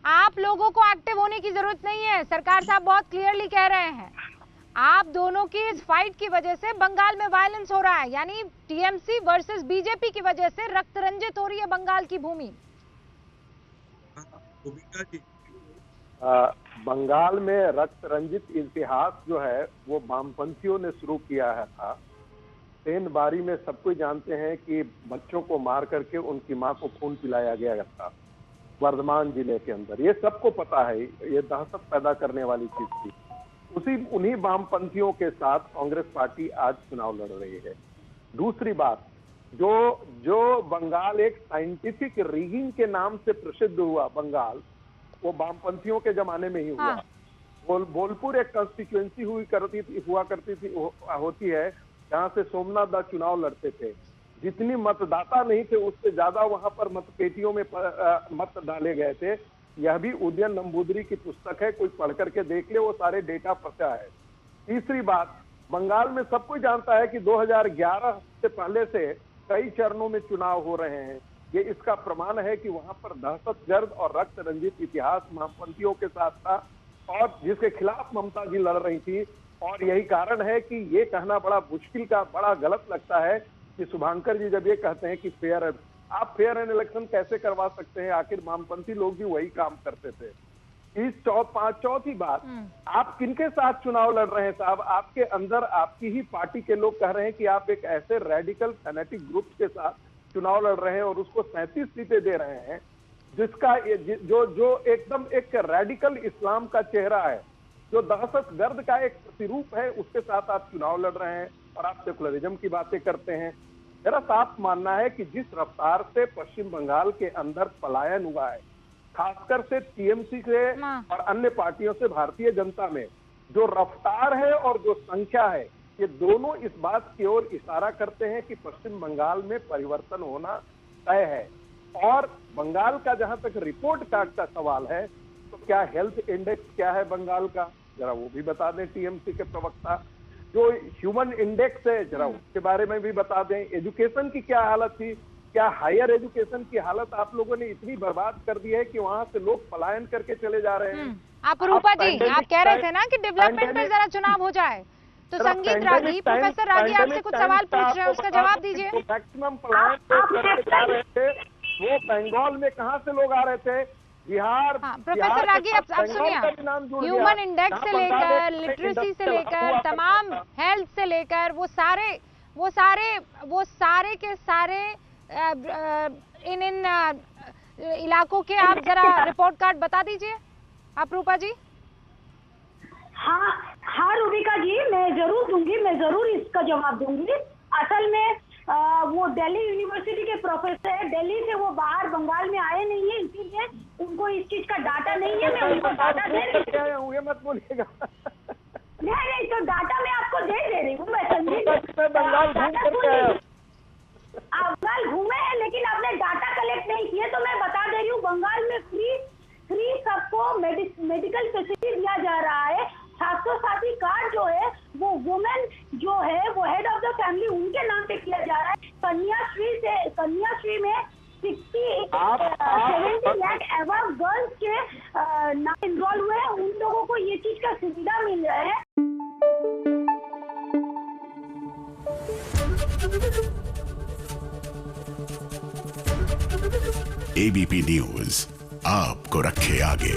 आप लोगों को एक्टिव होने की जरूरत नहीं है। सरकार साहब बहुत क्लियरली कह रहे हैं, आप दोनों की इस फाइट की वजह से बंगाल में वायलेंस हो रहा है, यानी टीएमसी वर्सेस बीजेपी की वजह से रक्त रंजित हो रही है बंगाल की भूमि। बंगाल में रक्त रंजित इतिहास जो है वो वामपंथियों ने शुरू किया है था। सेंध बारी में सब कोई जानते हैं कि बच्चों को मार करके उनकी मां को खून पिलाया गया था वर्धमान जिले के अंदर। ये सबको पता है, ये दहशत पैदा करने वाली चीज थी। उन्हीं वामपंथियों के साथ कांग्रेस पार्टी आज चुनाव लड़ रही है। दूसरी बात, जो बंगाल एक साइंटिफिक रिगिंग के नाम से प्रसिद्ध हुआ बंगाल, वो वामपंथियों के जमाने में ही हुआ। बोलपुर एक कंस्टिट्यूएंसी होती है जहां से सोमनाथ दास चुनाव लड़ते थे। जितनी मतदाता नहीं थे उससे ज्यादा वहां पर मतपेटियों में मत डाले गए थे। यह भी उदयन नंबूदरी की पुस्तक है, कोई पढ़ करके देख ले, वो सारे डेटा पता है। तीसरी बात, बंगाल में सब कोई जानता है कि 2011 से पहले से कई चरणों में चुनाव हो रहे हैं। ये इसका प्रमाण है कि वहां पर दहशतगर्द और रक्त रंजित इतिहास वामपंथियों के साथ था और जिसके खिलाफ ममता जी लड़ रही थी। और यही कारण है कि ये कहना बड़ा मुश्किल का, बड़ा गलत लगता है कि शुभांकर जी जब ये कहते हैं कि आप फेयर एंड इलेक्शन कैसे करवा सकते हैं? आखिर वामपंथी लोग भी वही काम करते थे। चौथी बात, आप किनके साथ चुनाव लड़ रहे हैं साहब? आपके अंदर आपकी ही पार्टी के लोग कह रहे हैं कि आप एक ऐसे रेडिकल फैनेटिक ग्रुप के साथ चुनाव लड़ रहे हैं और उसको 37 सीटें दे रहे हैं, जिसका जो एकदम एक रेडिकल इस्लाम का चेहरा है, जो दहशतगर्द का एक प्रतिरूप है, उसके साथ आप चुनाव लड़ रहे हैं और आप सेकुलरिज्म की बातें करते हैं। मेरा साफ मानना है कि जिस रफ्तार से पश्चिम बंगाल के अंदर पलायन हुआ है, खासकर से टीएमसी से और अन्य पार्टियों से भारतीय जनता में जो रफ्तार है और जो संख्या है, ये दोनों इस बात की ओर इशारा करते हैं कि पश्चिम बंगाल में परिवर्तन होना तय है। और बंगाल का जहां तक रिपोर्ट कार्ड का सवाल है, तो क्या हेल्थ इंडेक्स क्या है बंगाल का, जरा वो भी बता दें टीएमसी के प्रवक्ता। जो ह्यूमन इंडेक्स है, जरा उसके बारे में भी बता दें। एजुकेशन की क्या हालत थी? क्या हायर एजुकेशन की हालत आप लोगों ने इतनी बर्बाद कर दी है कि वहां से लोग पलायन करके चले जा रहे हैं? आप रूपा जी, आप कह रहे थे ना कि डेवलपमेंट पर जरा चुनाव हो जाए, तो संगीत रागी, प्रोफेसर रागी आपसे कुछ सवाल पूछ रहे हैं, उसका जवाब दीजिए। मैक्सिमम पलायन करके जा रहे थे, वो बंगाल में कहां से लोग आ रहे थे? बिहार। प्रोफेसर रागी, अब सुनिए, ह्यूमन इंडेक्स से लेकर, लिटरेसी से लेकर, तमाम हेल्थ से लेकर, वो सारे के सारे इन इलाकों के आप जरा रिपोर्ट कार्ड बता दीजिए, आप रूपा जी। हाँ रूबिका जी, मैं जरूर दूंगी, मैं जरूर इसका जवाब दूंगी। असल में वो दिल्ली यूनिवर्सिटी के प्रोफेसर है, दिल्ली से वो बाहर बंगाल में आए नहीं है, इसीलिए उनको इस चीज का डाटा नहीं है। मैं उनको डाटा दे रही हूँ, ये मत बोलिएगा। नहीं, तो डाटा मैं आपको दे रही हूँ। मैं संजीव बंगाल घूमे हैं, लेकिन आपने डाटा कलेक्ट नहीं किए, तो मैं बता दे रही हूँ, बंगाल में फ्री सबको मेडिकल फैसिलिटी दिया जा रहा है। स्वास्थ्य साथी कार्ड जो है वो वुमेन जो है वो हेड ऑफ द फैमिली उनके नाम पे किया जा रहा है। कन्याश्री में 70 लाख एवं गर्ल्स के नाम इन्वॉल्व हुए हैं, उन लोगों को ये चीज का सुविधा मिल रहा है। एबीपी न्यूज आपको रखे आगे।